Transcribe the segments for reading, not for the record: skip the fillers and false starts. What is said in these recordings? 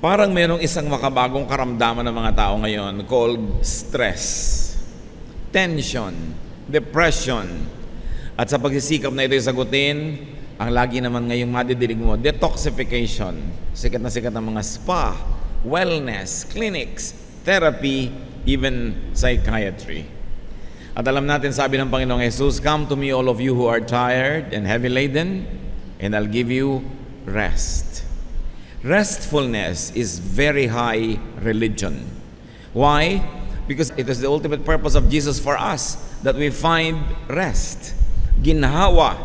Parang merong isang makabagong karamdaman ng mga tao ngayon called stress, tension, depression. At sa pagsisikap na ito sagutin, ang lagi naman ngayong madidinig mo, detoxification. Sikat na sikat ng mga spa, wellness, clinics, therapy, even psychiatry. At alam natin, sabi ng Panginoong Jesus, "Come to me all of you who are tired and heavy laden, and I'll give you rest." Restfulness is very high religion. Why? Because it is the ultimate purpose of Jesus for us that we find rest. Ginhawa,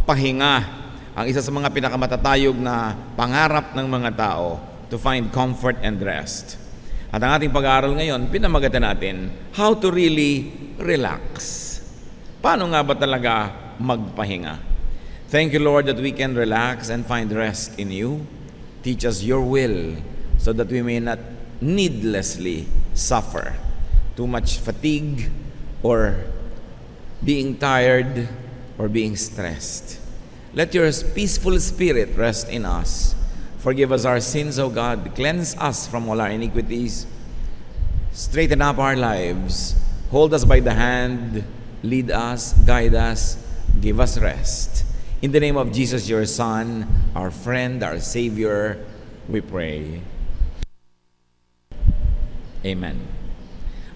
pahinga, ang isa sa mga pinakamatatayog na pangarap ng mga tao, to find comfort and rest. At ang ating pag-aaral ngayon, pinamagatan natin, how to really relax. Paano nga ba talaga magpahinga? Thank you, Lord, that we can relax and find rest in you. Teach us your will so that we may not needlessly suffer too much fatigue or being tired or being stressed. Let your peaceful spirit rest in us. Forgive us our sins, O God. Cleanse us from all our iniquities. Straighten up our lives. Hold us by the hand. Lead us, guide us, give us rest. In the name of Jesus, your Son, our friend, our Savior, we pray. Amen.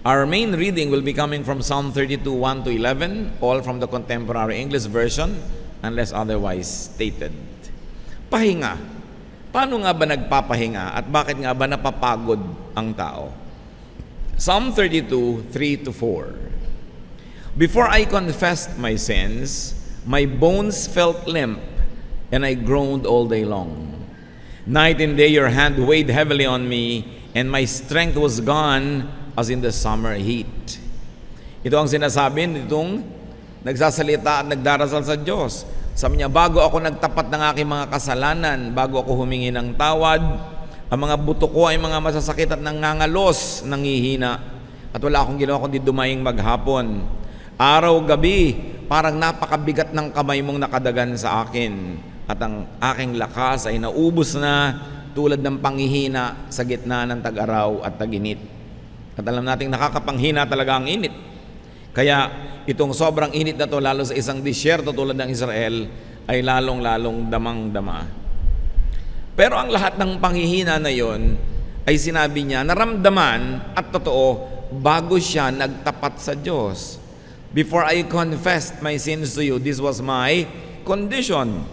Our main reading will be coming from Psalm 32, 1 to 11, all from the Contemporary English Version, unless otherwise stated. Pahinga. Paano nga ba nagpapahinga at bakit nga ba napapagod ang tao? Psalm 32, 3 to 4. Before I confessed my sins, my bones felt limp, and I groaned all day long. Night and day your hand weighed heavily on me, and my strength was gone as in the summer heat. Ito ang sinasabi nitong nagsasalita at nagdarasal sa Diyos. Sabi niya, bago ako nagtapat ng aking mga kasalanan, bago ako humingi ng tawad, ang mga buto ko ay mga masasakit at nangangalos, nangihina. At wala akong ginawa kundi dumaying maghapon. Araw-gabi, parang napakabigat ng kamay mong nakadagan sa akin. At ang aking lakas ay naubos na tulad ng panghihina sa gitna ng tag-araw at tag-init. At alam nating nakakapanghina talaga ang init. Kaya itong sobrang init na to, lalo sa isang disyerto tulad ng Israel, ay lalong-lalong damang-dama. Pero ang lahat ng panghihina na yon ay sinabi niya, naramdaman at totoo, bago siya nagtapat sa Diyos. Before I confessed my sins to you, this was my condition.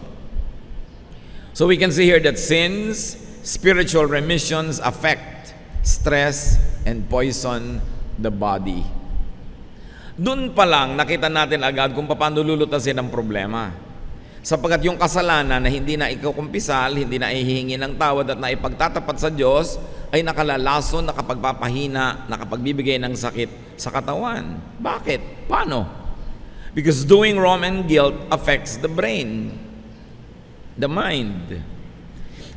So we can see here that sins, spiritual remissions affect stress and poison the body. Doon pa lang nakita natin agad kung paano lulutasin ang problema. Sapagkat yung kasalanan na hindi na ikukumpisal, hindi na ihihingi ng tawad at na ipagtatapat sa Diyos, ay nakalalason, nakapagpapahina, nakapagbibigay ng sakit sa katawan. Bakit? Paano? Because doing wrong and guilt affects the brain, the mind.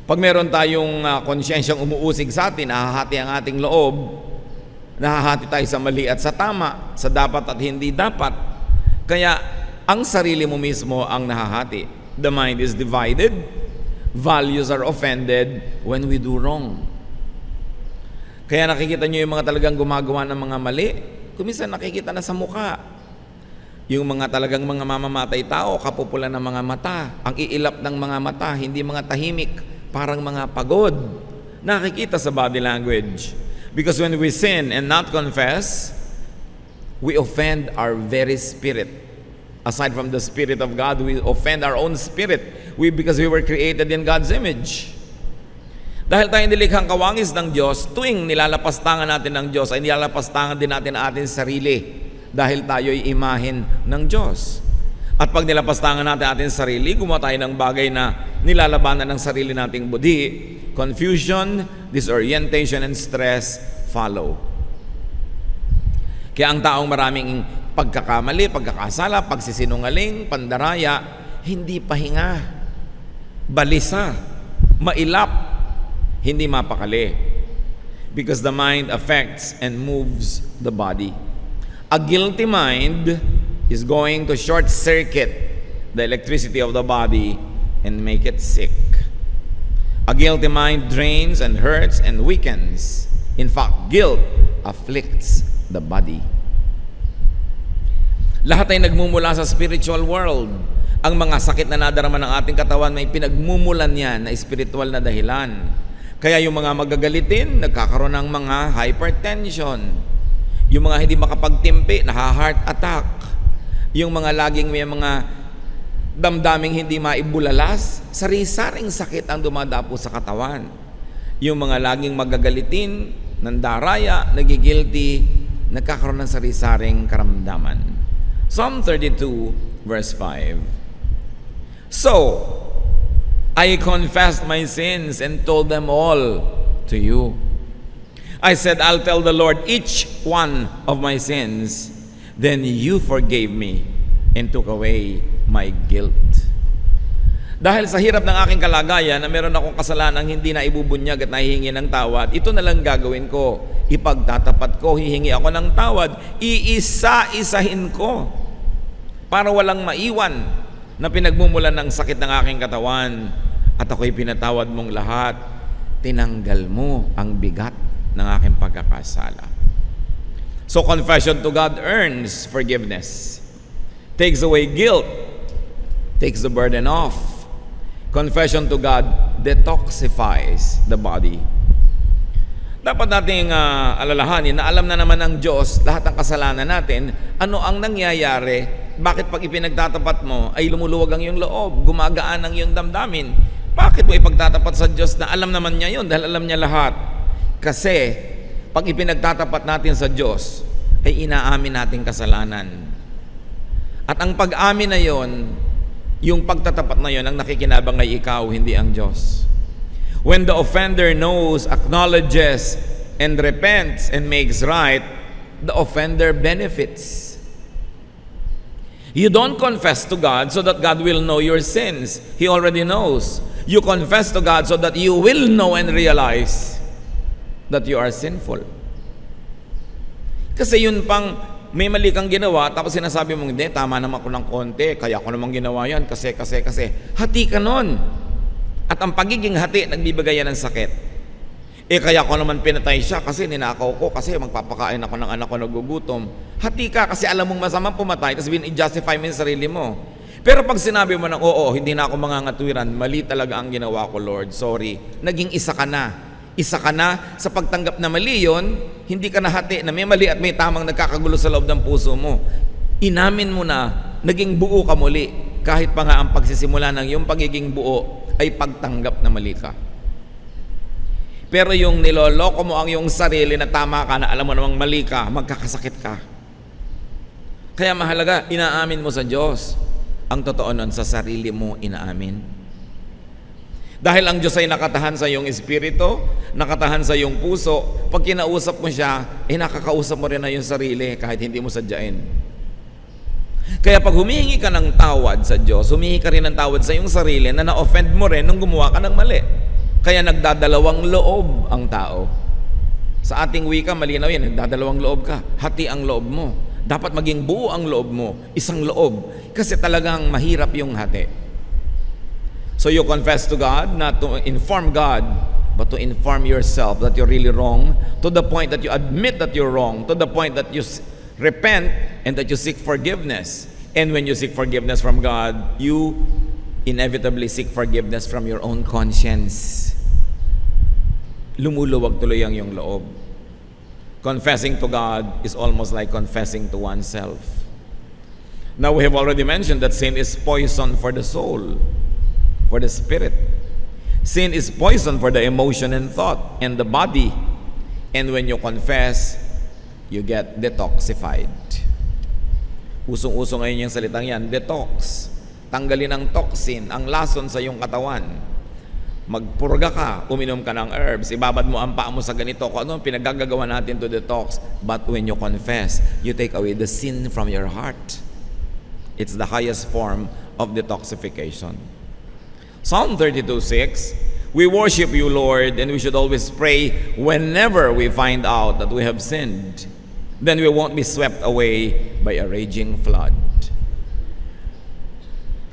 Pag meron tayong konsyensyang umuusig sa atin, nahahati ang ating loob, nahahati tayo sa mali at sa tama, sa dapat at hindi dapat. Kaya ang sarili mo mismo ang nahahati. The mind is divided. Values are offended when we do wrong. Kaya nakikita nyo yung mga talagang gumagawa ng mga mali, kuminsan nakikita na sa mukha. Yung mga talagang mga mamamatay tao, kapupulan ng mga mata, ang iilap ng mga mata, hindi mga tahimik, parang mga pagod. Nakikita sa body language. Because when we sin and not confess, we offend our very spirit. Aside from the Spirit of God, we offend our own spirit. Because we were created in God's image. Dahil tayo nilikhang kawangis ng Diyos, tuwing nilalapastangan natin ng Diyos, ay nilalapastangan din natin ang ating sarili. Dahil tayo ay imahin ng Diyos. At pag nilapastangan natin ating sarili, gumawa tayo ng bagay na nilalabanan ng sarili nating budi, confusion, disorientation, and stress follow. Kaya ang taong maraming pagkakamali, pagkakasala, pagsisinungaling, pandaraya, hindi pahinga, balisa, mailap, hindi mapakali. Because the mind affects and moves the body. A guilty mind is going to short-circuit the electricity of the body and make it sick. A guilty mind drains and hurts and weakens. In fact, guilt afflicts the body. Lahat ay nagmumula sa spiritual world. Ang mga sakit na nadarama ng ating katawan may pinagmumulan yan na spiritual na dahilan. Kaya yung mga magagalitin, nagkakaroon ng mga hypertension. Yung mga hindi makapagtimpi, naha-heart attack. Yung mga laging may mga damdaming hindi maibulalas, sari-saring sakit ang dumadapo sa katawan. Yung mga laging magagalitin, nandaraya, nagigilty, nagkakaroon ng sari-saring karamdaman. Psalm 32 verse 5. So, I confessed my sins and told them all to you. I said, I'll tell the Lord each one of my sins. Then you forgave me and took away my guilt. Dahil sa hirap ng aking kalagayan na meron akong kasalanang hindi na ibubunyag at nahihingi ng tawad, ito na lang gagawin ko. Ipagtatapat ko, hihingi ako ng tawad, iisa-isahin ko para walang maiwan na pinagmumulan ng sakit ng aking katawan. At ako'y pinatawad mong lahat. Tinanggal mo ang bigat ng aking pagkakasala. So confession to God earns forgiveness, takes away guilt, takes the burden off. Confession to God detoxifies the body. Dapat nating alalahanin na alam na naman ng Diyos lahat ng kasalanan natin. Ano ang nangyayari? Bakit pag ipinagtatapat mo ay lumuluwag ang iyong loob, gumagaan ang iyong damdamin? Bakit mo ipagtatapat sa Diyos na alam naman niya yun dahil alam niya lahat? Kasi pag ipinagtatapat natin sa Diyos ay inaamin natin kasalanan. At ang pag-amin na yon, yung pagtatapat na yon, ang nakikinabang ay ikaw, hindi ang Diyos. When the offender knows, acknowledges, and repents and makes right, the offender benefits. You don't confess to God so that God will know your sins. He already knows. You confess to God so that you will know and realize that you are sinful. Kasi yun pang may mali kang ginawa, tapos sinasabi mong, hindi, tama naman ako ng konti, kaya ako namang ginawa yan, kasi. Hati ka nun. At ang pagiging hati, nagbibigay yan ng sakit. Kaya ako naman pinatay siya, kasi ninakaw ko, kasi magpapakain ako ng anak ko nagugutom. Hati ka, kasi alam mong masamang pumatay, tapos i-justify mo yung sarili mo. Pero pag sinabi mo ng, oo, hindi na ako mangangatwiran, mali talaga ang ginawa ko, Lord, sorry. Naging isa ka na. Isa ka na sa pagtanggap na mali yon, hindi ka nahati na may mali at may tamang nagkakagulo sa loob ng puso mo. Inamin mo na, naging buo ka muli, kahit pa nga ang pagsisimula ng iyong pagiging buo ay pagtanggap na mali ka. Pero yung niloloko mo ang iyong sarili na tama ka, na alam mo namang mali ka, magkakasakit ka. Kaya mahalaga, inaamin mo sa Diyos. Ang totoo nun, sa sarili mo inaamin. Dahil ang Diyos ay nakatahan sa iyong espiritu, nakatahan sa iyong puso, pag kinausap mo siya, nakakausap mo rin na yung sarili kahit hindi mo sadyain. Kaya pag humihingi ka ng tawad sa Diyos, humihingi ka rin ng tawad sa iyong sarili na na-offend mo rin nung gumawa ka ng mali. Kaya nagdadalawang loob ang tao. Sa ating wika, malinaw yan, nagdadalawang loob ka. Hati ang loob mo. Dapat maging buo ang loob mo, isang loob. Kasi talagang mahirap yung hati. So you confess to God, not to inform God, but to inform yourself that you're really wrong, to the point that you admit that you're wrong, to the point that you repent and that you seek forgiveness. And when you seek forgiveness from God, you inevitably seek forgiveness from your own conscience. Lumuluwag tuloy ang iyong loob. Confessing to God is almost like confessing to oneself. Now we have already mentioned that sin is poison for the soul, for the spirit. Sin is poison for the emotion and thought and the body. And when you confess, you get detoxified. Usong-uso ngayon yung salitang yan, detox. Tanggalin ang toxin, ang lason sa iyong katawan. Magpurga ka, uminom ka ng herbs, ibabad mo ang paa mo sa ganito, kung ano pinagagagawa natin to detox. But when you confess, you take away the sin from your heart. It's the highest form of detoxification. Psalm 32:6, we worship you, Lord, and we should always pray whenever we find out that we have sinned. Then we won't be swept away by a raging flood.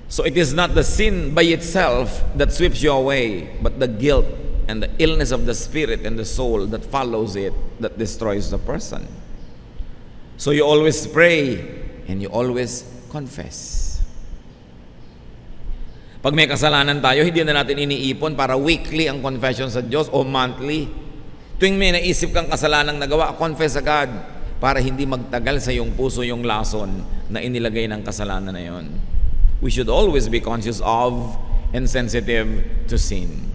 So it is not the sin by itself that sweeps you away, but the guilt and the illness of the spirit and the soul that follows it that destroys the person. So you always pray and you always confess. Pag may kasalanan tayo, hindi na natin iniipon para weekly ang confession sa Diyos o monthly. Tuwing may naisip kang kasalanang nagawa, confess agad para hindi magtagal sa iyong puso yung lason na inilagay ng kasalanan na yon. We should always be conscious of and sensitive to sin.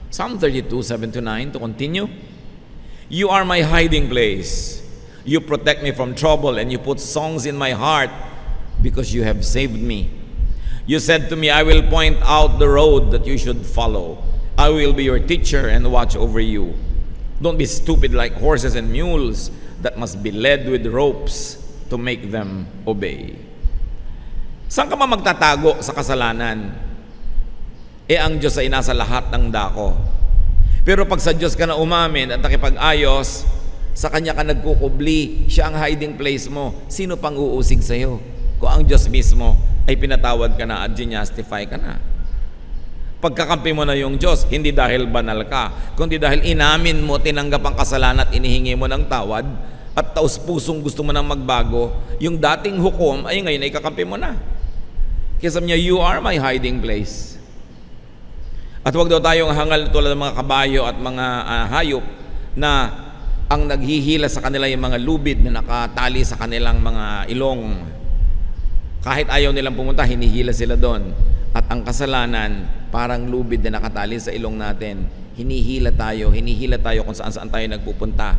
Psalm 32, 7-9, to continue. You are my hiding place. You protect me from trouble and you put songs in my heart because you have saved me. You said to me, I will point out the road that you should follow. I will be your teacher and watch over you. Don't be stupid like horses and mules that must be led with ropes to make them obey. Saan ka ba magtatago sa kasalanan? Ang Diyos ay nasa lahat ng dako. Pero pag sa Diyos ka na umamin at nakipag-ayos, sa Kanya ka nagkukubli, siya ang hiding place mo. Sino pang uusig sa'yo? Kung ang Diyos mismo ay pinatawad ka na at justify ka na. Pagkakampi mo na yung Diyos, hindi dahil banal ka, kundi dahil inamin mo, tinanggap ang kasalanan at inihingi mo ng tawad, at taos pusong gusto mo nang magbago, yung dating hukom ay ngayon ay kakampi mo na. Kaya sabi niya, you are my hiding place. At huwag daw tayong hangal tulad ng mga kabayo at mga hayop na ang naghihila sa kanila yung mga lubid na nakatali sa kanilang mga ilong. Kahit ayaw nilang pumunta, hinihila sila doon. At ang kasalanan, parang lubid na nakatali sa ilong natin. Hinihila tayo kung saan-saan tayo nagpupunta.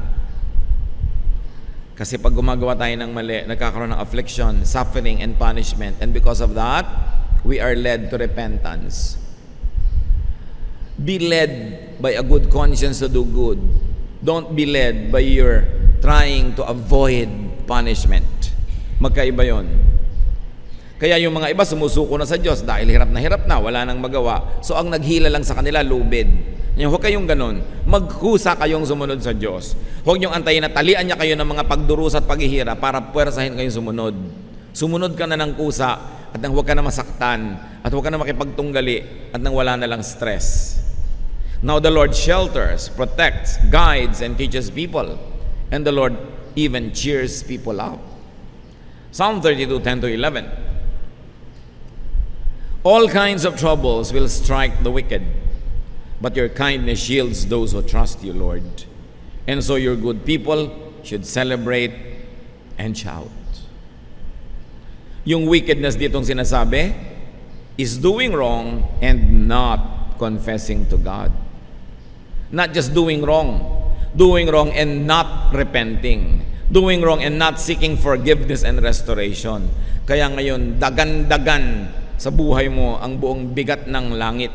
Kasi pag gumagawa tayo ng mali, nagkakaroon ng affliction, suffering, and punishment. And because of that, we are led to repentance. Be led by a good conscience to do good. Don't be led by your trying to avoid punishment. Magkaiba yon. Kaya yung mga iba sumusuko na sa Diyos dahil hirap na, wala nang magawa. So ang naghila lang sa kanila, lubid. Huwag kayong ganun. Magkusa kayong sumunod sa Diyos. Huwag niyong antayin na talian niya kayo ng mga pagdurusa at paghihirap para puwersahin kayong sumunod. Sumunod ka na ng kusa at nang huwag ka na masaktan at huwag ka na makipagtunggali at nang wala na lang stress. Now the Lord shelters, protects, guides, and teaches people. And the Lord even cheers people up. Psalm 32, 10-11. All kinds of troubles will strike the wicked, but your kindness shields those who trust you, Lord. And so your good people should celebrate and shout. Yung wickedness ditong sinasabi is doing wrong and not confessing to God. Not just doing wrong and not repenting. Doing wrong and not seeking forgiveness and restoration. Kaya ngayon, dagan-dagan sa buhay mo ang buong bigat ng langit.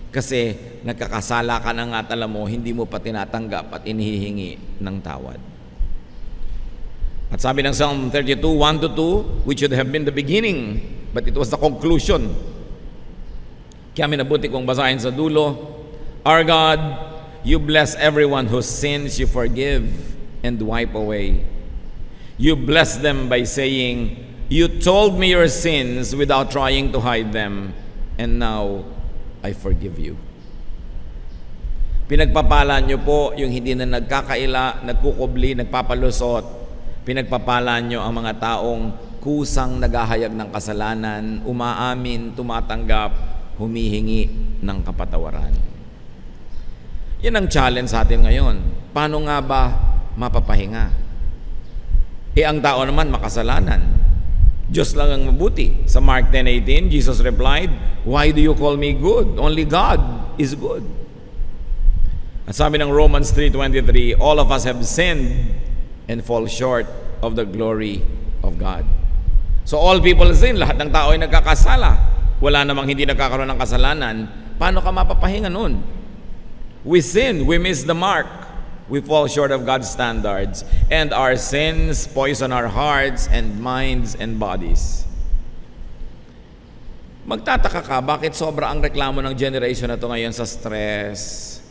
Kasi nagkakasala ka na nga, alam mo, hindi mo pa tinatanggap at inihihingi ng tawad. At sabi ng Psalm 32, 1-2, which should have been the beginning, but it was the conclusion. Kaya minabuti kong basahin sa dulo, Our God, you bless everyone whose sins you forgive and wipe away. You bless them by saying, You told me your sins without trying to hide them, and now I forgive you. Pinagpapala nyo po yung hindi na nagkakaila, nagkukubli, nagpapalusot. Pinagpapala nyo ang mga taong kusang naghahayag ng kasalanan, umaamin, tumatanggap, humihingi ng kapatawaran. Yan ang challenge sa atin ngayon. Paano nga ba mapapahinga? Ang tao naman makasalanan. Diyos lang ang mabuti. Sa Mark 10:18, Jesus replied, Why do you call me good? Only God is good. At sabi ng Romans 3:23, all of us have sinned and fall short of the glory of God. So all people sin, lahat ng tao ay nagkakasala. Wala namang hindi nagkakaroon ng kasalanan. Paano ka mapapahinga nun? We sin, we miss the mark. We fall short of God's standards, and our sins poison our hearts and minds and bodies. Magtataka ka, bakit sobra ang reklamo ng generation na to ngayon sa stress?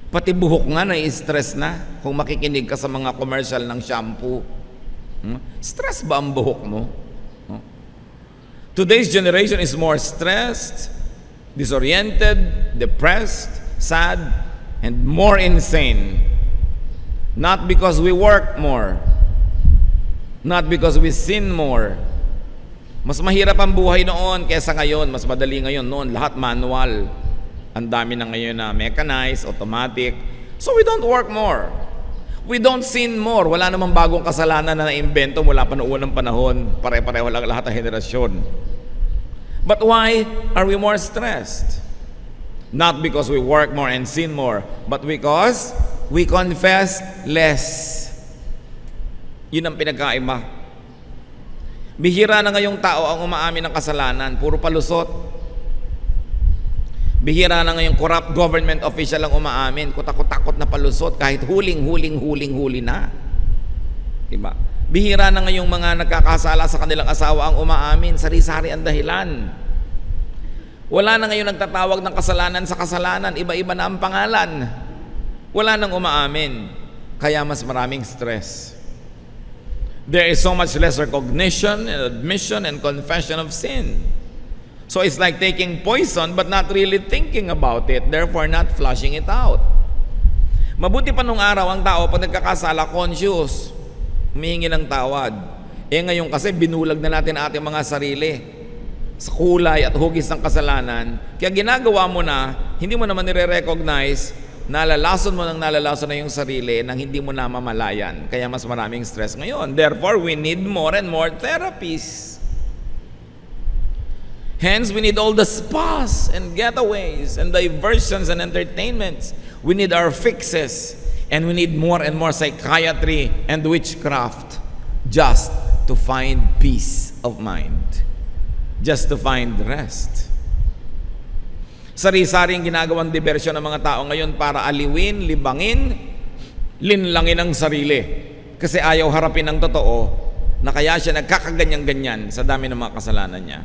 Pati buhok nga na-stress na kung makikinig ka sa mga commercial ng shampoo. Stress ba ang buhok mo? Today's generation is more stressed, disoriented, depressed, sad, and more insane. Not because we work more, not because we sin more. Mas mahirap ang buhay noon kaysa ngayon. Mas madali ngayon. Noon, lahat manual. Ang dami na ngayon na mechanized, automatic. So we don't work more. We don't sin more. Wala namang bagong kasalanan na naimbento mula pa noong unang panahon. Pare-pareho lang lahat ng henerasyon. But why are we more stressed? Not because we work more and sin more, but because we confess less. Yun ang pinagkaiba. Bihira na ngayong tao ang umaamin ng kasalanan. Puro palusot. Bihira na ngayong corrupt government official ang umaamin. Kutakot-takot na palusot kahit huli na. Diba? Bihira na ngayong mga nagkakasala sa kanilang asawa ang umaamin. Sari-sari ang dahilan. Wala na ngayon nagtatawag ng kasalanan sa kasalanan. Iba-iba na ang pangalan. Wala nang umaamin. Kaya mas maraming stress. There is so much less recognition and admission and confession of sin. So it's like taking poison but not really thinking about it, therefore not flushing it out. Mabuti pa nung araw ang tao pag nagkakasala, conscious, humihingi ng tawad. Ngayon kasi binulag na natin ating mga sarili sa kulay at hugis ng kasalanan. Kaya ginagawa mo na, hindi mo naman nire-recognize, nalalason mo ng nalalason na yung sarili nang hindi mo namamalayan. Kaya mas maraming stress ngayon. Therefore, we need more and more therapies. Hence, we need all the spas and getaways and diversions and entertainments. We need our fixes. And we need more and more psychiatry and witchcraft just to find peace of mind. Just to find rest. Sari-saring ginagawang diversyon ng mga tao ngayon para aliwin, libangin, linlangin ang sarili. Kasi ayaw harapin ang totoo na kaya siya nagkakaganyan-ganyan sa dami ng mga kasalanan niya.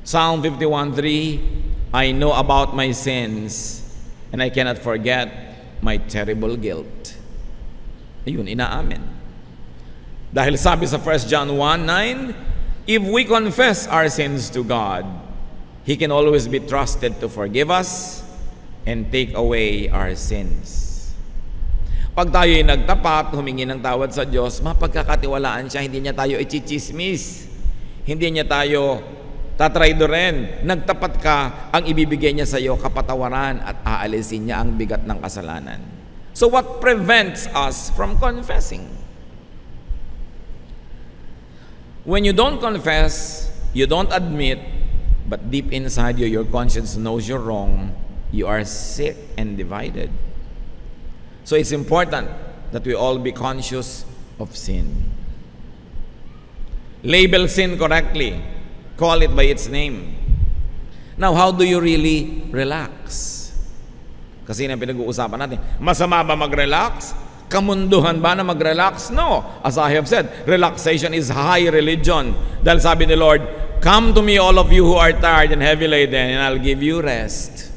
Psalm 51:3, I know about my sins and I cannot forget my terrible guilt. Ayun, inaamin. Dahil sabi sa 1 John 1:9, if we confess our sins to God, He can always be trusted to forgive us and take away our sins. Pag tayo'y nagtapat, humingi ng tawad sa Diyos, mapagkakatiwalaan siya, hindi niya tayo ichismis, hindi niya tayo tatraydoren. Nagtapat ka, ang ibibigay niya sa iyo kapatawaran at aalisin niya ang bigat ng kasalanan. So what prevents us from confessing? When you don't confess, you don't admit, but deep inside you, your conscience knows you're wrong, you are sick and divided. So it's important that we all be conscious of sin. Label sin correctly. Call it by its name. Now, how do you really relax? Kasi yun ang pinag-uusapan natin. Masama ba mag-relax? Kamunduhan ba na mag-relax? No. As I have said, relaxation is high religion. Dahil sabi ni Lord, come to me all of you who are tired and heavy laden, and I'll give you rest.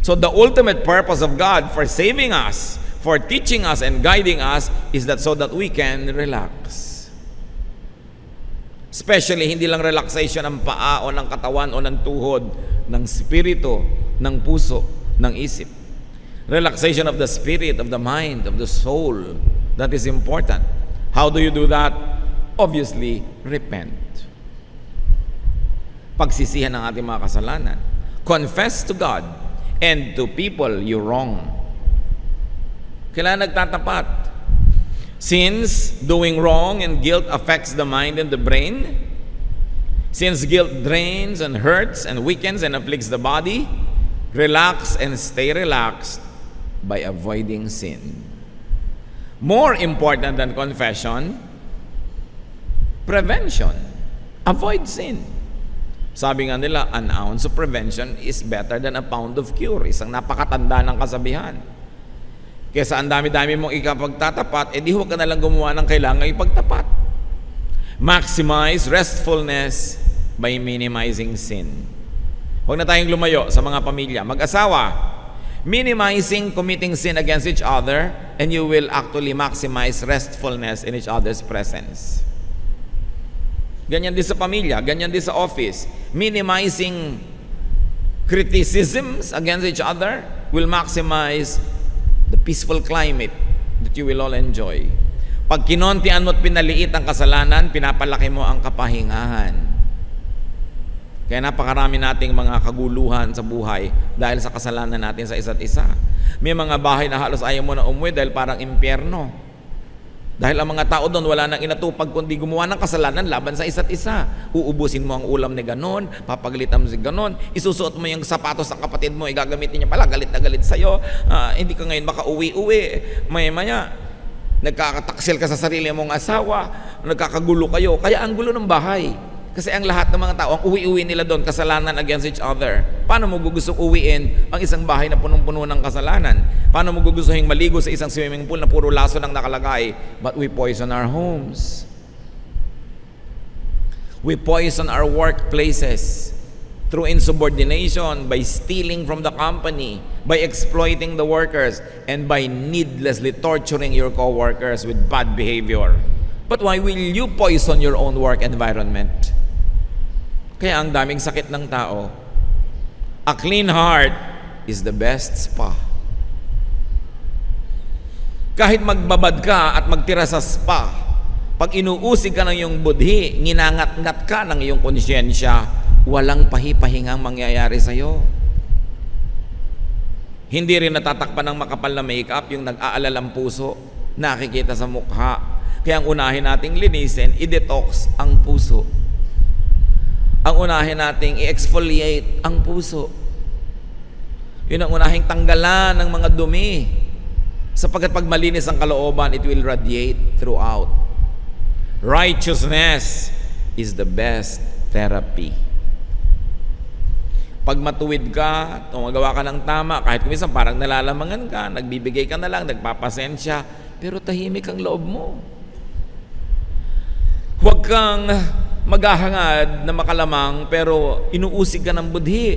So the ultimate purpose of God for saving us, for teaching us and guiding us, is that so that we can relax. Especially, hindi lang relaxation ng paa o ng katawan o ng tuhod, ng spirito, ng puso, ng isip. Relaxation of the spirit, of the mind, of the soul. That is important. How do you do that? Obviously, repent. Pagsisihan ng ating mga kasalanan. Confess to God and to people you wrong. Kailangan nagtatapat. Since doing wrong and guilt affects the mind and the brain, since guilt drains and hurts and weakens and afflicts the body, relax and stay relaxed by avoiding sin. More important than confession, prevention. Avoid sin. Sabi nga nila, an ounce of prevention is better than a pound of cure. Isang napakatanda ng kasabihan. Kesa ang dami-dami mong ikapagtatapat, di huwag ka nalang gumawa ng kailangan ipagtapat. Maximize restfulness by minimizing sin. Huwag na tayong lumayo sa mga pamilya. Mag-asawa, minimizing committing sin against each other, and you will actually maximize restfulness in each other's presence. Ganyan din sa pamilya, ganyan din sa office. Minimizing criticisms against each other will maximize the peaceful climate that you will all enjoy. Pag kinontian mo at pinaliit ang kasalanan, pinapalaki mo ang kapahingahan. Kaya napakarami nating mga kaguluhan sa buhay dahil sa kasalanan natin sa isa't isa. May mga bahay na halos ayaw mo na umuwi dahil parang impyerno. Dahil ang mga tao doon wala nang inatupag kundi gumawa ng kasalanan laban sa isa't isa. Uubusin mo ang ulam ni ganon, papagalitan mo si ganon, isusuot mo yung sapatos ng kapatid mo, igagamitin niya pala, galit na galit sa'yo, hindi ka ngayon makauwi-uwi, maya-maya, nagkakataksil ka sa sarili mong asawa, nagkakagulo kayo, kaya ang gulo ng bahay. Kasi ang lahat ng mga tao, ang uwi-uwi nila doon, kasalanan against each other. Paano mo gustong uwiin ang isang bahay na punong-puno ng kasalanan? Paano mo gustuhin maligo sa isang swimming pool na puro laso lang nakalagay? But we poison our homes. We poison our workplaces through insubordination, by stealing from the company, by exploiting the workers, and by needlessly torturing your co-workers with bad behavior. But why will you poison your own work environment? Kaya ang daming sakit ng tao. A clean heart is the best spa. Kahit magbabad ka at magtira sa spa, pag inuusig ka ng iyong budhi, nginangat-ngat ka ng iyong konsyensya, walang pahipahingang mangyayari sa iyo. Hindi rin natatakpan ng makapal na makeup yung nag-aalalang puso, nakikita sa mukha. Kaya ang unahin nating linisin, i-detox ang puso. Ang unahin nating i-exfoliate ang puso. Yun ang unahing tanggalan ng mga dumi. Sapagkat pag malinis ang kalooban, it will radiate throughout. Righteousness is the best therapy. Pag matuwid ka, tumagawa ka ng tama, kahit kuminsan parang nalalamangan ka, nagbibigay ka na lang, nagpapasensya, pero tahimik ang loob mo. Huwag kang maghahangad na makalamang pero inuusig ka ng budhi.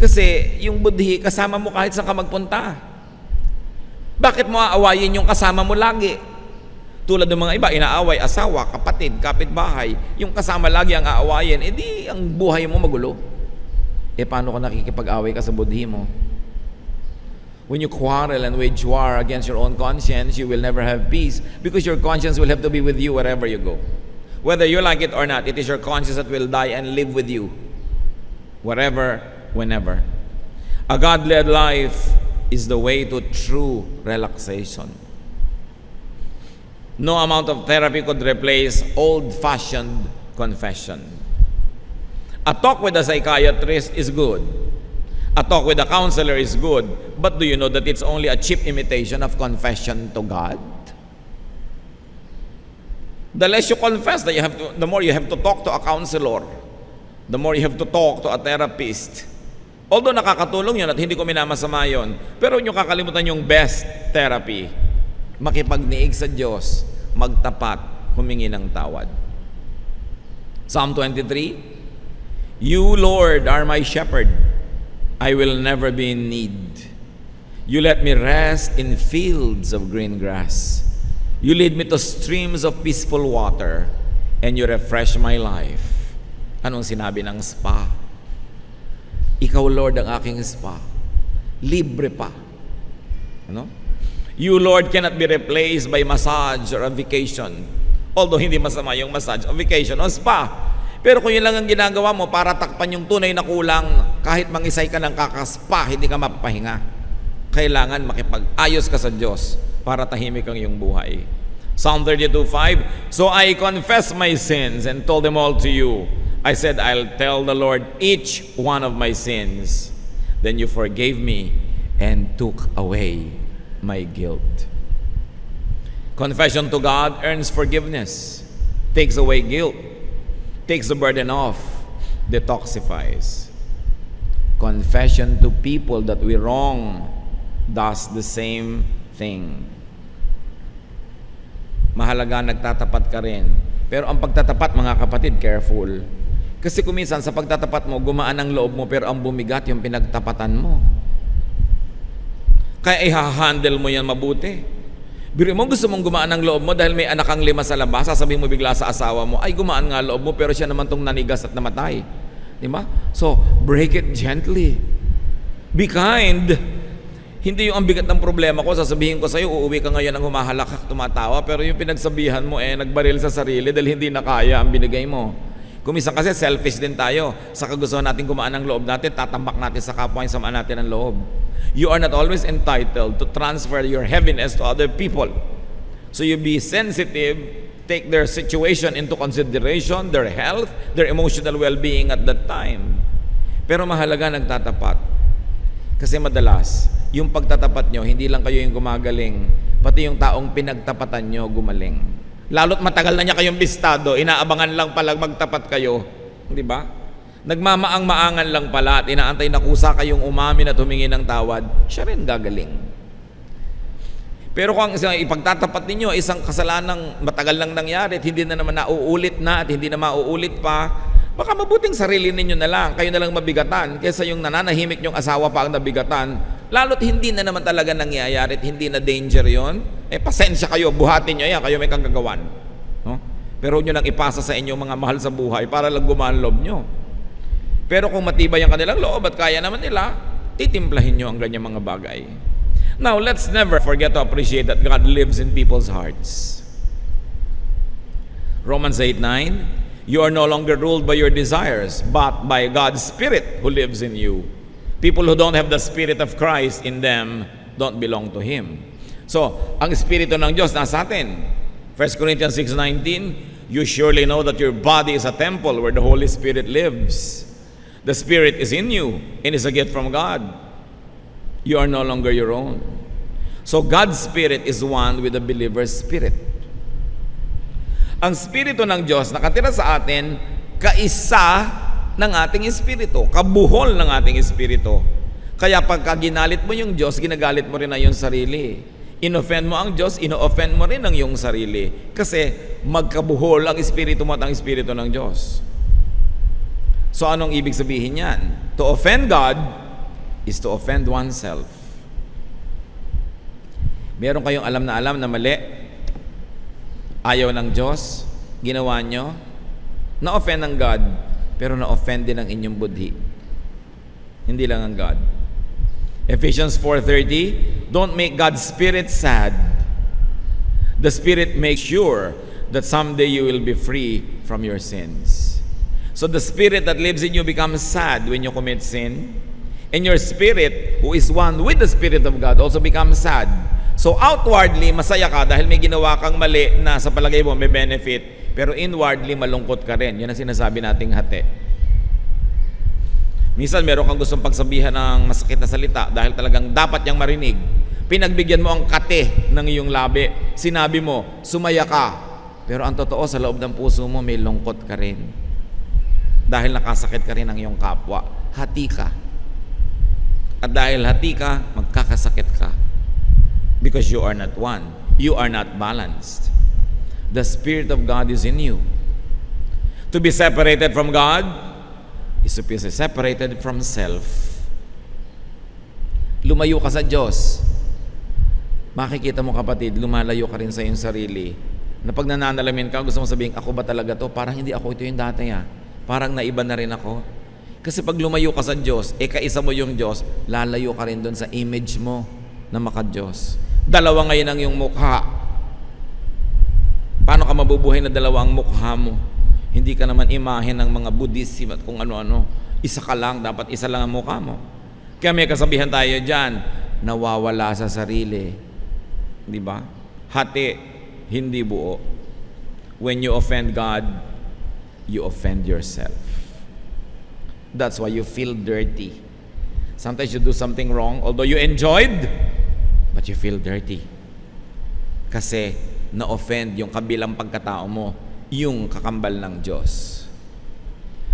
Kasi yung budhi kasama mo kahit saan ka magpunta. Bakit mo aawayin yung kasama mo lagi? Tulad ng mga iba, inaaway asawa, kapatid, kapitbahay. Yung kasama lagi ang aawayin, edi ang buhay mo magulo. Paano ka nakikipag-away ka sa budhi mo? When you quarrel and wage war against your own conscience, you will never have peace because your conscience will have to be with you wherever you go. Whether you like it or not, it is your conscience that will die and live with you wherever, whenever. A God-led life is the way to true relaxation. No amount of therapy could replace old-fashioned confession. A talk with a psychiatrist is good. A talk with a counselor is good. But do you know that it's only a cheap imitation of confession to God? The less you confess, the more you have to talk to a counselor. The more you have to talk to a therapist. Although nakakatulong yun at hindi ko minamasama yun, pero huwag nyo kakalimutan yung best therapy. Makipagniig sa Diyos, magtapat, humingi ng tawad. Psalm 23, You, Lord, are my shepherd. I will never be in need. You let me rest in fields of green grass. You lead me to streams of peaceful water, and you refresh my life. Anong sinabi ng spa? Ikaw, Lord, ang aking spa. Libre pa. Ano? You, Lord, cannot be replaced by massage or a vacation. Although hindi masama yung massage o vacation o spa. Pero kung yun lang ang ginagawa mo para takpan yung tunay na kulang, kahit mangisay ka ng kakaspa, hindi ka mapapahinga. Kailangan makipag-ayos ka sa Diyos para tahimik ang iyong buhay. Psalm 32:5, So I confess my sins and told them all to you. I said, I'll tell the Lord each one of my sins. Then you forgave me and took away my guilt. Confession to God earns forgiveness, takes away guilt, takes the burden off, detoxifies. Confession to people that we wrong does the same thing. Mahalaga nagtatapat ka rin. Pero ang pagtatapat, mga kapatid, careful. Kasi kuminsan sa pagtatapat mo, gumaan ang loob mo pero ang bumigat yung pinagtapatan mo. Kaya i-handle mo yan mabuti. Biro mo, gusto mong gumaan ang loob mo dahil may anak kang 5 sa labas, sasabihin mo bigla sa asawa mo, ay gumaan nga loob mo, pero siya naman tong nanigas at namatay. Di ba? So, break it gently. Be kind. Hindi yung ang bigat ng problema ko, sasabihin ko sa'yo, uuwi ka ngayon ng humahalakak, tumatawa, pero yung pinagsabihan mo, nagbaril sa sarili dahil hindi na kaya ang binigay mo. Kuminsan kasi selfish din tayo. Sa kagustuhan natin gumaan ang loob natin, tatambak natin sa kapwa yung samaan natin ang loob. You are not always entitled to transfer your heaviness to other people. So you be sensitive, take their situation into consideration, their health, their emotional well-being at that time. Pero mahalaga nagtatapat. Kasi madalas, yung pagtatapat nyo, hindi lang kayo yung gumagaling, pati yung taong pinagtapatan nyo gumaling. Lalo't matagal na niya kayong bistado, inaabangan lang pala magtapat kayo. Di ba? Nagmamaang-maangan lang pala at inaantay na kusa kayong umamin at humingi ng tawad, siya rin gagaling. Pero kung ipagtatapat ninyo, isang kasalanang matagal lang nangyari at hindi na naman nauulit na at hindi na mauulit pa, baka mabuting sarili ninyo na lang, kayo na lang mabigatan, kaysa yung nananahimik nyong asawa pa ang nabigatan, lalo't hindi na naman talaga nangyayari at hindi na danger yon. Pasensya kayo, buhatin nyo yan, kayo may kagagawan. No? Pero huwag nyo lang ipasa sa inyong mga mahal sa buhay para lang gumaan loob nyo. Pero kung matibay ang kanilang loob at kaya naman nila, titimplahin nyo ang ganyang mga bagay. Now, let's never forget to appreciate that God lives in people's hearts. Romans 8:9, you are no longer ruled by your desires, but by God's Spirit who lives in you. People who don't have the Spirit of Christ in them don't belong to Him. So, ang Espiritu ng Diyos nasa atin. 1 Corinthians 6:19, you surely know that your body is a temple where the Holy Spirit lives. The Spirit is in you and is a gift from God. You are no longer your own. So, God's Spirit is one with the believer's spirit. Ang Espiritu ng Diyos nakatira sa atin, kaisa ng ating espiritu, kabuhol ng ating espiritu. Kaya pagka ginalit mo yung Diyos, ginagalit mo rin ang iyong sarili. In-offend mo ang Diyos, ino-offend mo rin ang iyong sarili. Kasi magkabuhol ang espiritu mo at ang espiritu ng Diyos. So anong ibig sabihin yan? To offend God is to offend oneself. Meron kayong alam na mali, ayaw ng Diyos, ginawa nyo, na-offend ng God, pero na-offend din ang inyong budhi. Hindi lang ang God. Ephesians 4:30, don't make God's Spirit sad. The Spirit makes sure that someday you will be free from your sins. So the Spirit that lives in you becomes sad when you commit sin. And your spirit, who is one with the Spirit of God, also becomes sad. So outwardly, masaya ka dahil may ginawa kang mali na sa palagay mo may benefit. Pero inwardly, malungkot ka rin. Yan ang sinasabi nating hati. Minsan meron kang gustong pagsabihan ng masakit na salita dahil talagang dapat niyang marinig. Pinagbigyan mo ang kate ng iyong labi. Sinabi mo, sumaya ka. Pero ang totoo, sa loob ng puso mo, may lungkot ka rin. Dahil nakasakit ka rin ng iyong kapwa. Hati ka. At dahil hati ka, magkakasakit ka. Because you are not one. You are not balanced. The Spirit of God is in you. To be separated from God is to be separated from self. Lumayo ka sa Diyos. Makikita mo kapatid, lumalayo ka rin sa iyong sarili. Na pag nananalamin ka, gusto mo sabihin, ako ba talaga to? Parang hindi ako ito yung dati ha. Parang naiba na rin ako. Kasi pag lumayo ka sa Diyos, kaisa mo yung Diyos, lalayo ka rin doon sa image mo na maka-Diyos. Dalawa ngayon ang iyong mukha. Paano ka mabubuhay na dalawa ang mukha mo? Hindi ka naman imahe ng mga Buddhism at kung ano-ano. Isa ka lang, dapat isa lang ang mukha mo. Kaya may kasabihan tayo dyan, nawawala sa sarili. Di ba? Hati, hindi buo. When you offend God, you offend yourself. That's why you feel dirty. Sometimes you do something wrong, although you enjoyed, but you feel dirty. Kasi na-offend yung kabilang pagkatao mo, yung kakambal ng Diyos.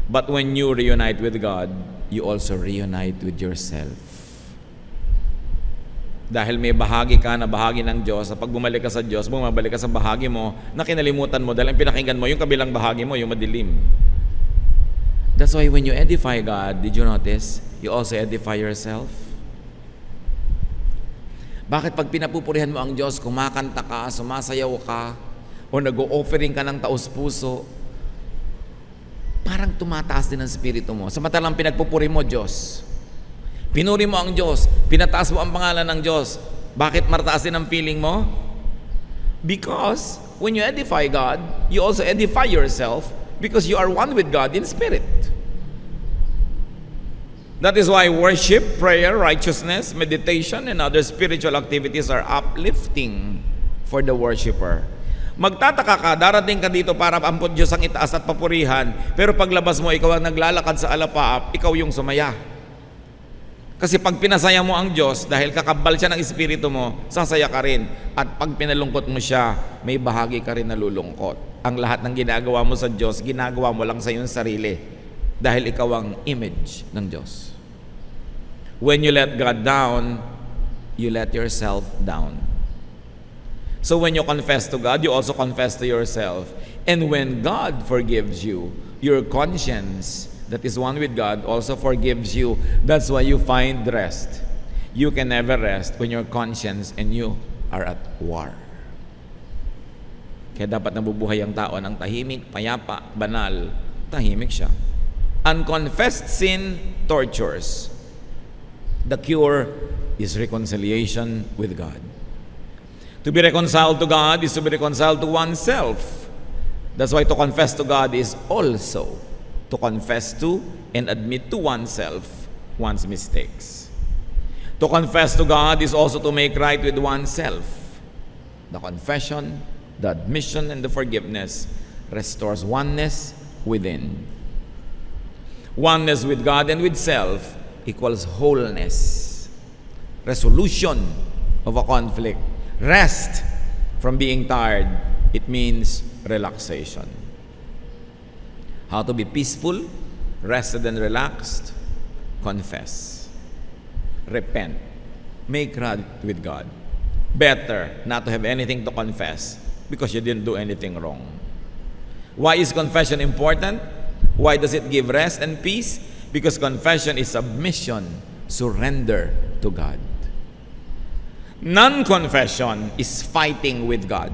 But when you reunite with God, you also reunite with yourself. Dahil may bahagi ka na bahagi ng Diyos, pag bumalik ka sa Diyos, bumabalik ka sa bahagi mo na kinalimutan mo dahil ang pinakinggan mo yung kabilang bahagi mo, yung madilim. That's why when you edify God, did you notice? You also edify yourself. Bakit pag pinapupurihan mo ang Diyos, kumakanta ka, sumasayaw ka, o nag-o-offering ka ng taos-puso, parang tumataas din ang spirito mo. Samantalang pinagpupuri mo Diyos. Pinuri mo ang Diyos, pinataas mo ang pangalan ng Diyos. Bakit marataas din ang feeling mo? Because when you edify God, you also edify yourself because you are one with God in spirit. That is why worship, prayer, righteousness, meditation, and other spiritual activities are uplifting for the worshiper. Magtataka ka, darating ka dito para ampun Diyos ang itaas at papurihan, pero paglabas mo, ikaw ang naglalakad sa alapaap, ikaw yung sumaya. Kasi pag pinasaya mo ang Diyos, dahil kakabal siya ng espiritu mo, sasaya ka rin. At pag pinalungkot mo siya, may bahagi ka rin nalulungkot. Ang lahat ng ginagawa mo sa Diyos, ginagawa mo lang sa iyong sarili. Dahil ikaw ang image ng Diyos. When you let God down, you let yourself down. So when you confess to God, you also confess to yourself. And when God forgives you, your conscience that is one with God also forgives you. That's why you find rest. You can never rest when your conscience and you are at war. Kaya dapat nabubuhay ang tao ng tahimik, payapa, banal. Tahimik siya. Unconfessed sin tortures. The cure is reconciliation with God. To be reconciled to God is to be reconciled to oneself. That's why to confess to God is also to confess to and admit to oneself one's mistakes. To confess to God is also to make right with oneself. The confession, the admission, and the forgiveness restores oneness within. Oneness with God and with self equals wholeness. Resolution of a conflict. Rest from being tired. It means relaxation. How to be peaceful, rested and relaxed? Confess. Repent. Make right with God. Better not to have anything to confess because you didn't do anything wrong. Why is confession important? Why does it give rest and peace? Because confession is submission, surrender to God. Non-confession is fighting with God.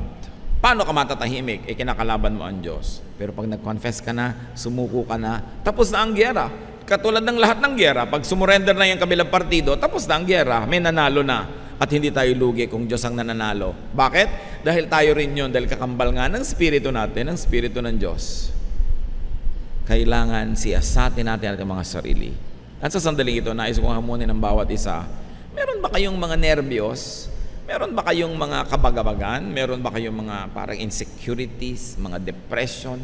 Paano ka matatahimik? Kinakalaban mo ang Diyos. Pero pag nag-confess ka na, sumuko ka na, tapos na ang gyera. Katulad ng lahat ng gyera, pag sumurrender na yung kabilang partido, tapos na ang gyera, may nanalo na. At hindi tayo lugi kung Diyos ang nananalo. Bakit? Dahil tayo rin yun, dahil kakambal nga ng spirito natin, ng spirito ng Diyos. Kailangan siyasatin natin ang mga sarili. At sa sandaling ito, nais kong hamunin ng bawat isa. Meron ba kayong mga nervyos? Meron ba kayong mga kabagabagan? Meron ba kayong mga parang insecurities, mga depression?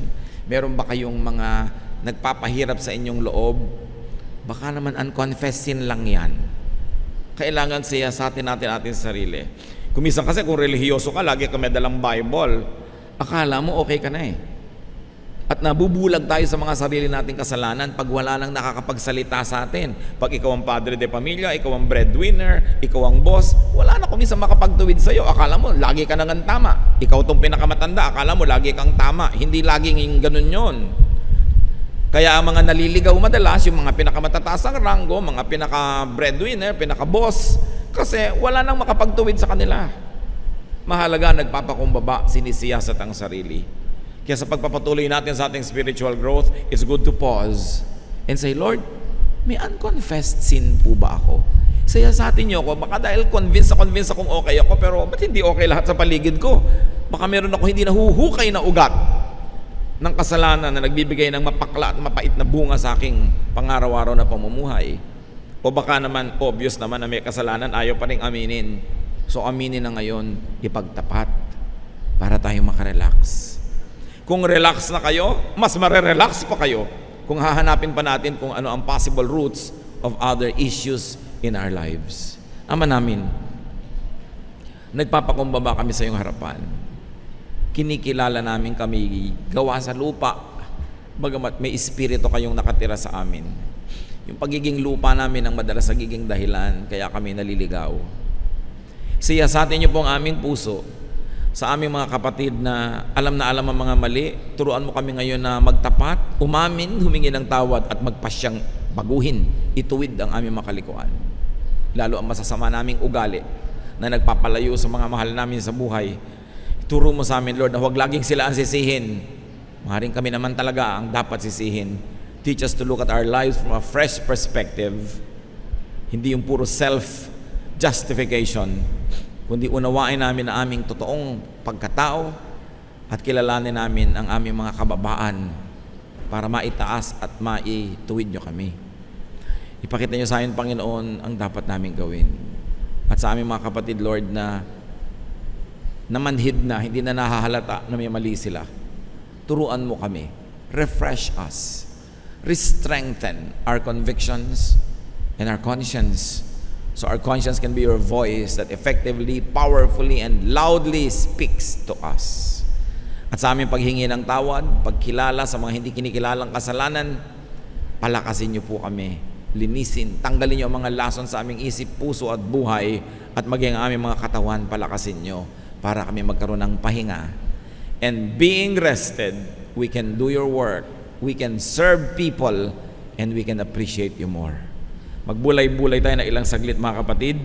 Meron ba kayong mga nagpapahirap sa inyong loob? Baka naman unconfessed sin lang yan. Kailangan siyasatin natin ating sarili. Kumisan kasi kung relihiyoso ka, lagi ka may dalang Bible, akala mo okay ka na eh. At nabubulag tayo sa mga sarili nating kasalanan pag wala nang nakakapagsalita sa atin. Pag ikaw ang padre de pamilya, ikaw ang breadwinner, ikaw ang boss, wala na kuminsan makapagtuwid sa'yo. Akala mo, lagi ka nang tama. Ikaw tong pinakamatanda, akala mo, lagi kang tama. Hindi laging ganun yon. Kaya ang mga naliligaw madalas, yung mga pinakamatataas ang ranggo, mga pinaka-breadwinner, pinaka-boss, kasi wala nang makapagtuwid sa kanila. Mahalaga, nagpapakumbaba, sinisiyasat ang sarili. Kaya sa pagpapatuloy natin sa ating spiritual growth, it's good to pause and say, Lord, may unconfessed sin po ba ako? Siyasatin niyo ako, baka dahil convinced akong okay ako, pero ba't hindi okay lahat sa paligid ko? Baka meron ako hindi nahuhukay na ugat ng kasalanan na nagbibigay ng mapakla at mapait na bunga sa aking pangaraw-araw na pamumuhay. O baka naman, obvious naman na may kasalanan, ayaw pa rin aminin. So aminin na ngayon, ipagtapat para tayo makarelax. Kung relax na kayo, mas marerelax pa kayo kung hahanapin pa natin kung ano ang possible roots of other issues in our lives. Ama namin, nagpapakumbaba kami sa iyong harapan. Kinikilala namin kami gawa sa lupa, bagamat may espiritu kayong nakatira sa amin. Yung pagiging lupa namin ang madalas nagiging dahilan, kaya kami naliligaw. Siyasatin niyo po ang aming puso sa aming mga kapatid na alam ang mga mali. Turuan mo kami ngayon na magtapat, umamin, humingi ng tawad at magpasyang baguhin, ituwid ang aming makalikuan. Lalo ang masasama naming ugali na nagpapalayo sa mga mahal namin sa buhay. Turo mo sa amin, Lord, na huwag laging sila ang sisihin. Maaaring kami naman talaga ang dapat sisihin. Teach us to look at our lives from a fresh perspective. Hindi yung puro self-justification, kundi unawain namin ang aming totoong pagkatao at kilalanin namin ang aming mga kababaan para maitaas at maituwid nyo kami. Ipakita nyo sa amin, Panginoon, ang dapat namin gawin. At sa aming mga kapatid, Lord, na namanhid na, hindi na nahahalata na may mali sila. Turuan mo kami. Refresh us. Re-strengthen our convictions and our conscience. So our conscience can be your voice that effectively, powerfully, and loudly speaks to us. At sa aming paghingi ng tawad, pagkilala sa mga hindi kinikilalang kasalanan, palakasin niyo po kami. Linisin, tanggalin niyo ang mga lason sa aming isip, puso at buhay, at maging ang aming mga katawan, palakasin niyo para kami magkaroon ng pahinga. And being rested, we can do your work, we can serve people, and we can appreciate you more. Magbulay-bulay tayo na ilang saglit, mga kapatid.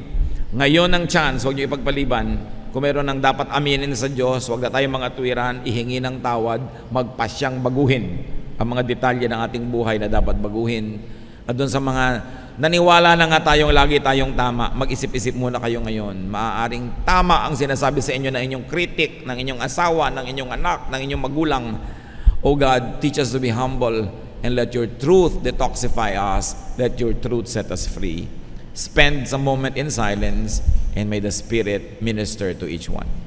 Ngayon ang chance, huwag niyo ipagpaliban. Kung meron ng dapat aminin sa Diyos, huwag na tayo mga tuwiran, ihingi ng tawad, magpasyang baguhin ang mga detalye ng ating buhay na dapat baguhin. At doon sa mga naniwala na nga lagi tayong tama, mag-isip-isip muna kayo ngayon. Maaaring tama ang sinasabi sa inyo ng inyong kritik, ng inyong asawa, ng inyong anak, ng inyong magulang. Oh God, teach us to be humble and let your truth detoxify us. Let your truth set us free. Spend some moment in silence and may the Spirit minister to each one.